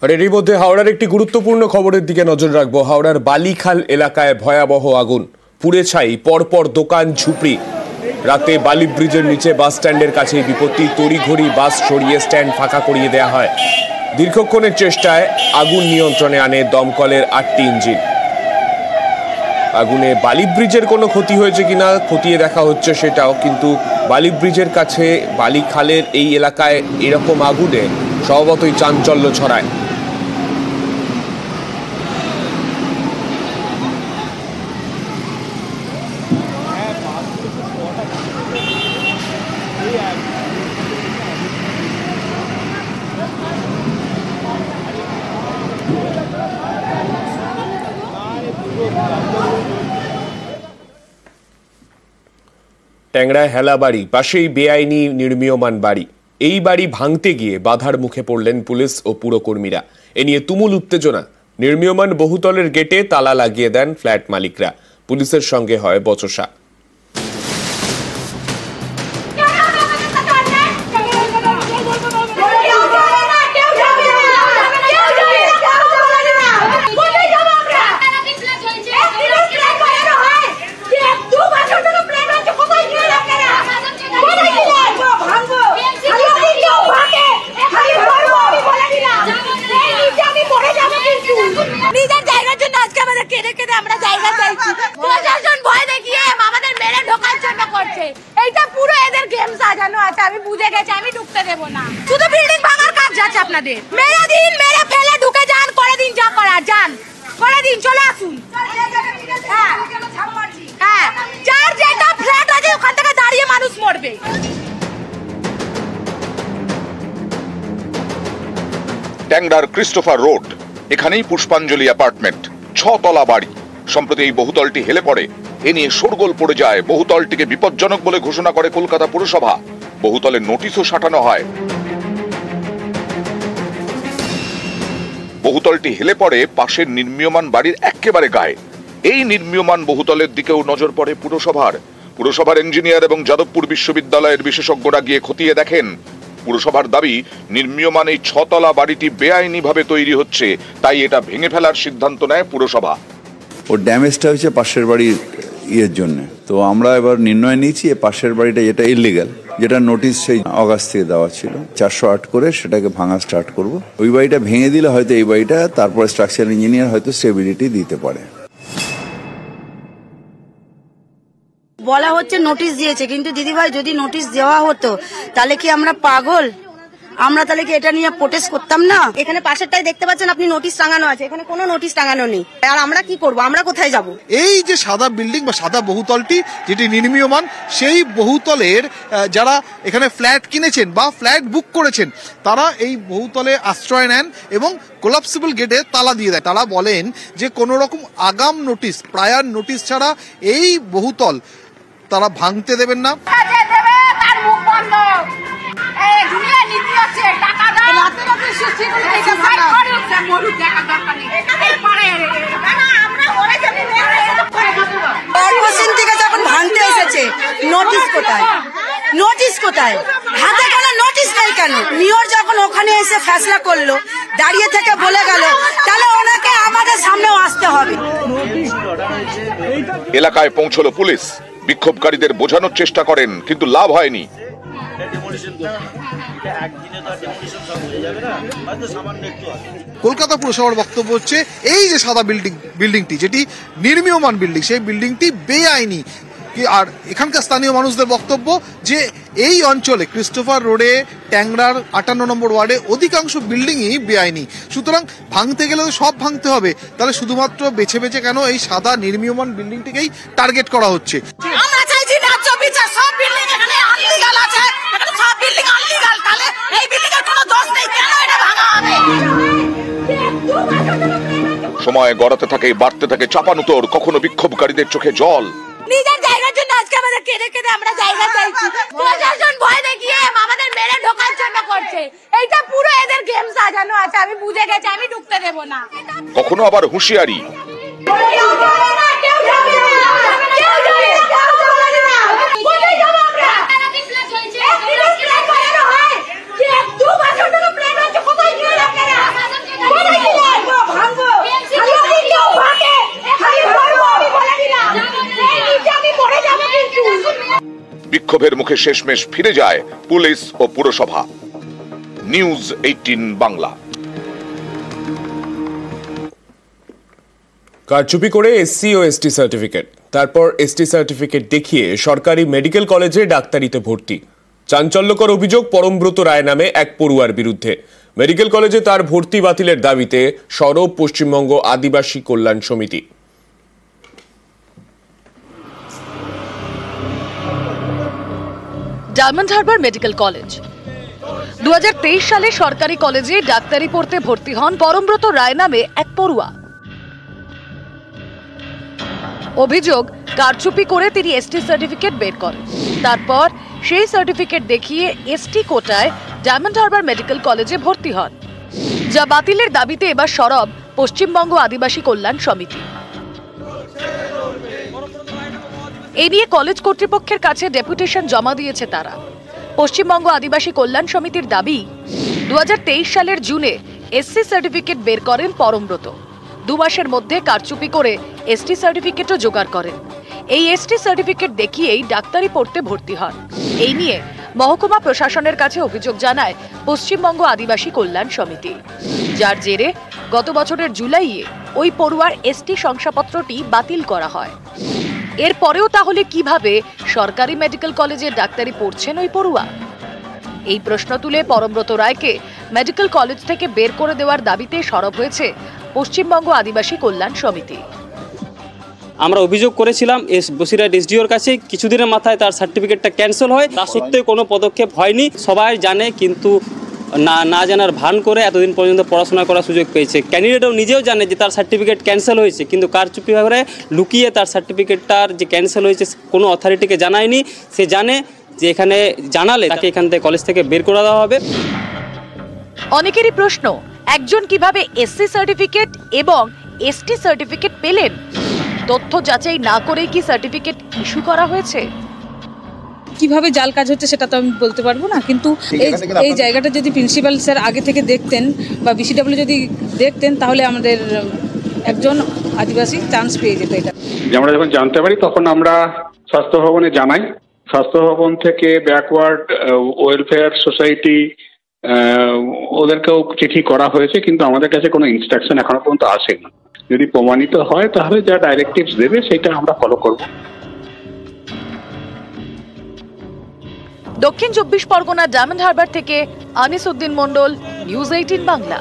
আর এরই মধ্যে হাওড়ার একটি গুরুত্বপূর্ণ খবরের দিকে নজর রাখবো। হাওড়ার বালিখাল এলাকায় ভয়াবহ আগুন, পুড়ে ছাই পরপর দোকান ঝুপড়ি। রাতে বালি ব্রিজের নিচে বাস স্ট্যান্ডের কাছে বিপত্তি, তড়িঘড়ি বাস সরিয়ে স্ট্যান্ড ফাঁকা করিয়ে দেওয়া হয়। দীর্ঘক্ষণের চেষ্টায় আগুন নিয়ন্ত্রণে আনে দমকলের 8টি ইঞ্জিন। আগুনে বালি ব্রিজের কোনো ক্ষতি হয়েছে কিনা খতিয়ে দেখা হচ্ছে সেটাও, কিন্তু বালি ব্রিজের কাছে বালিখালের এই এলাকায় এরকম আগুনে স্বভাবতই চাঞ্চল্য ছড়ায়। ট্যাংরায় হেলা বাড়ি, পাশেই বেআইনি নির্মীয়মান বাড়ি। এই বাড়ি ভাঙতে গিয়ে বাধার মুখে পড়লেন পুলিশ ও পুরকর্মীরা। এ নিয়ে তুমুল উত্তেজনা। নির্মীয়মান বহুতলের গেটে তালা লাগিয়ে দেন ফ্ল্যাট মালিকরা। পুলিশের সঙ্গে হয় বচসা। আমি বুঝে গেছি, আমি ঢুকতে দেব না। শুধু বিল্ডিং ভাঙার কাজ যাচ্ছে আপনাদের। মেরে দিন, মেরে ফেলে ঢুকে যান, করে দিন যা করার, যান করে দিন, চলে আসুন। হ্যাঁ, যার যেটা ফ্ল্যাট আছে ওখান থেকে দাঁড়িয়ে মানুষ মরবে। ট্যাংরার ক্রিস্টোফার রোড, এখানেই পুষ্পাঞ্জলি অ্যাপার্টমেন্ট, 6 তলা বাড়ি। সম্প্রতি এই বহুতলটি হেলে পড়ে। এ নিয়ে শোরগোল পড়ে যায়। বহুতলটিকে বিপজ্জনক বলে ঘোষণা করে কলকাতা পুরসভা। বহুতলের নোটিশও সাঁটানো হয়। বহুতলটি হেলে পড়ে পাশের নির্মীয়মান বাড়ির একেবারে গায়ে। এই নির্মীয়মান বহুতলের দিকেও নজর পড়ে পুরসভার ইঞ্জিনিয়ার এবং যাদবপুর বিশ্ববিদ্যালয়ের বিশেষজ্ঞরা গিয়ে খতিয়ে দেখেন। পুরসভার দাবি, নির্মীয়মান এই 6 তলা বাড়িটি বেআইনিভাবে তৈরি হচ্ছে, তাই এটা ভেঙে ফেলার সিদ্ধান্ত নেয় পুরসভা। ওর ড্যামেজটা হচ্ছে পাশের বাড়ির ইয়ের জন্য। তো আমরা এবার নির্ণয় নিয়েছি পাশের বাড়িটা যেটা ইলিগাল, যেটা নোটিশ সেই অগাস্ট থেকে দেওয়া ছিল, 408 করে সেটাকে ভাঙা স্টার্ট করব। ওই বাড়িটা ভেঙে দিলে হয়তো এই বাড়িটা, তারপরে স্ট্রাকচারাল ইঞ্জিনিয়ার হয়তো স্টেবিলিটি দিতে পারে। বলা হচ্ছে নোটিশ দিয়েছে, কিন্তু দিদিভাই যদি নোটিশ দেওয়া হতো তাহলে কি আমরা পাগল? আমরা তাহলে কি এটা নিয়ে প্রোটেস্ট করতাম না? এখানে পাশেরটাই দেখতে পাচ্ছেন আপনি, নোটিশ টাঙানো আছে, এখানে কোনো নোটিশ টাঙানো নেই। আর আমরা কি করব? আমরা কোথায় যাব? এই যে সাদা বিল্ডিং বা সাদা বহুতলটি যেটি নির্মীয়মান, সেই বহুতলের যারা এখানে ফ্ল্যাট কিনেছেন বা ফ্ল্যাট বুক করেছেন, তারা এই বহুতলে আশ্রয় নেন এবং কোলাপসিবল গেটে তালা দিয়ে দেয়। তারা বলেন যে কোনো রকম আগাম নোটিশ, প্রায়র নোটিশ ছাড়া এই বহুতল তারা ভাঙতে দেবেন না। যখন ভাঙতে এসেছে নোটিশ কোথায়? নোটিশ কোথায়? হাতে কোনো নোটিশ নেই কেন? মেয়র যখন ওখানে এসে ফেসলা করলো, দাঁড়িয়ে থেকে বলে গেল, তাহলে ওনাকে আমাদের সামনেও আসতে হবে। এলাকায় পৌঁছলো পুলিশ। বিক্ষোভকারীদের বোঝানোর চেষ্টা করেন, কিন্তু লাভ হয়নি। কলকাতা পুরসভার বক্তব্য হচ্ছে, এই যে সাদা বিল্ডিংটি যেটি নির্মীয়মান বিল্ডিং, সেই বিল্ডিংটি বেআইনি। আর এখানকার স্থানীয় মানুষদের বক্তব্য যে এই অঞ্চলে ক্রিস্টোফার রোডে, ট্যাংরার 58 নম্বর ওয়ার্ডে অধিকাংশ বিল্ডিংই বেআইনি। সুতরাং ভাঙতে গেলে তো সব ভাঙতে হবে, তাহলে শুধুমাত্র বেছে বেছে কেন এই সাদা নির্মীয়মান বিল্ডিংটিকেই টার্গেট করা হচ্ছে? আমরা চাইছি ন্যায্য বিচার। সব বিল্ডিং এখানে আনলিগাল আছে, এখানে সব বিল্ডিং আনলিগাল, তাহলে এই বিল্ডিং এর কোনো দোষ নেই, কেন এটা ভাঙা হবে? সময় গড়াতে থাকে, বাড়তে থাকে চাপানুতোর, কখনো বিক্ষোভকারীদের চোখে জল। নিজের জায়গার জন্য আজকে আমাদের কেঁদে কেঁদে আমরা জায়গা চাইছি। প্রশাসন ভয় দেখিয়ে আমাদের মেরে ঢোকার জন্য করছে। এইটা পুরো এদের গেম সাজানো আছে, আমি বুঝে গেছি, আমি ঢুকতে দেব না। কখনো আবার হুঁশিয়ারি, বিক্ষোভের মুখে শেষমেশ ফিরে যায় পুলিশ ও পুরসভা। নিউজ 18 বাংলা। কারচুপি করে এসসি ও এসটি সার্টিফিকেট, তারপর এসটি সার্টিফিকেট দেখিয়ে সরকারি মেডিকেল কলেজে ডাক্তারিতে ভর্তি। চাঞ্চল্যকর অভিযোগ পরমব্রত রায় নামে এক পড়ুয়ার বিরুদ্ধে। মেডিকেল কলেজে তার ভর্তি বাতিলের দাবিতে সরব পশ্চিমবঙ্গ আদিবাসী কল্যাণ সমিতি। ডায়মন্ড হারবার মেডিকেল কলেজ 2023 সালে সরকারি কলেজে ডাক্তারি পড়তে ভর্তি হন পরমব্রত রায় নামে এক পড়ুয়া। অভিযোগ, কারচুপি করে তিনি এসটি সার্টিফিকেট বের করেন, তারপর সেই সার্টিফিকেট দেখিয়ে এসটি কোটায় ডায়মন্ড হারবার মেডিকেল কলেজে ভর্তি হন, যা বাতিলের দাবিতে এবার সরব পশ্চিমবঙ্গ আদিবাসী কল্যাণ সমিতি। এ নিয়ে কলেজ কর্তৃপক্ষের কাছে ডেপুটেশন জমা দিয়েছে তারা। পশ্চিমবঙ্গ আদিবাসী কল্যাণ সমিতির দাবি, 2023 সালের জুনে এসসি সার্টিফিকেট বের করেন পরমব্রত। 2 মাসের মধ্যে কারচুপি করে এসটি সার্টিফিকেটও জোগাড় করেন। এই এসটি সার্টিফিকেট দেখিয়েই ডাক্তারি পড়তে ভর্তি হন। এই নিয়ে মহকুমা প্রশাসনের কাছে অভিযোগ জানায় পশ্চিমবঙ্গ আদিবাসী কল্যাণ সমিতি, যার জেরে গত বছরের জুলাইয়ে ওই পড়ুয়ার এসটি শংসাপত্রটি বাতিল করা হয়। এরপরেও তাহলে কিভাবে সরকারি মেডিকেল কলেজে ডাক্তারি পড়ছেন ওই পড়ুয়া? এই প্রশ্ন তুলে পরমব্রত রায়কে মেডিকেল কলেজ থেকে বের করে দেওয়ার দাবিতে সরব হয়েছে পশ্চিমবঙ্গ আদিবাসী কল্যাণ সমিতি। আমরা অভিযোগ করেছিলাম বসিরহাট এসডিওর কাছে, কিছুদিনের মাথায় তার সার্টিফিকেটটা ক্যান্সেল হয়। তা সত্ত্বেও কোনো পদক্ষেপ হয়নি। সবাই জানে, কিন্তু না জানার ভান করে এতদিন পর্যন্ত পড়াশোনা করার সুযোগ পেয়েছে। ক্যান্ডিডেটও নিজেও জানে যে তার সার্টিফিকেট ক্যান্সেল হয়েছে, কিন্তু কারচুপি করে লুকিয়ে তার সার্টিফিকেটটার যে ক্যান্সেল হয়েছে কোনো অথরিটিকে জানায়নি। সে জানে যে এখানে জানালে তাকে এখান থেকে কলেজ থেকে বের করে দেওয়া হবে। অনেকেরই প্রশ্ন, একজন কিভাবে এসসি সার্টিফিকেট এবং এসটি সার্টিফিকেট পেলেন? তথ্য যাচাই না করেই কি সার্টিফিকেট ইস্যু করা হয়েছে? কিভাবে জাল কাজ হচ্ছে সেটা তো আমি বলতে পারবো না, কিন্তু এই জায়গাটা যদি প্রিন্সিপাল স্যার আগে থেকে দেখতেন বা বিসিডব্লিউ যদি দেখতেন, তাহলে আমাদের একজন আদিবাসী চান্স পেয়ে যেত। এটা আমরা যখন জানতে পারি তখন আমরা স্বাস্থ্য ভবনে জানাই। স্বাস্থ্য ভবন থেকে ব্যাকওয়ার্ড ওয়েলফেয়ার সোসাইটি ওদেরকেও চিঠি করা হয়েছে, কিন্তু আমাদের কাছে কোনো ইনস্ট্রাকশন এখনো পর্যন্ত আসেনি। যদি প্রমাণিত হয় তাহলে যা ডাইরেক্টিভস দেবে সেটা আমরা ফলো করব। দক্ষিণ 24 পরগনা ডায়মন্ড হারবার থেকে আনিস উদ্দিন মন্ডল, নিউজ 18 বাংলা।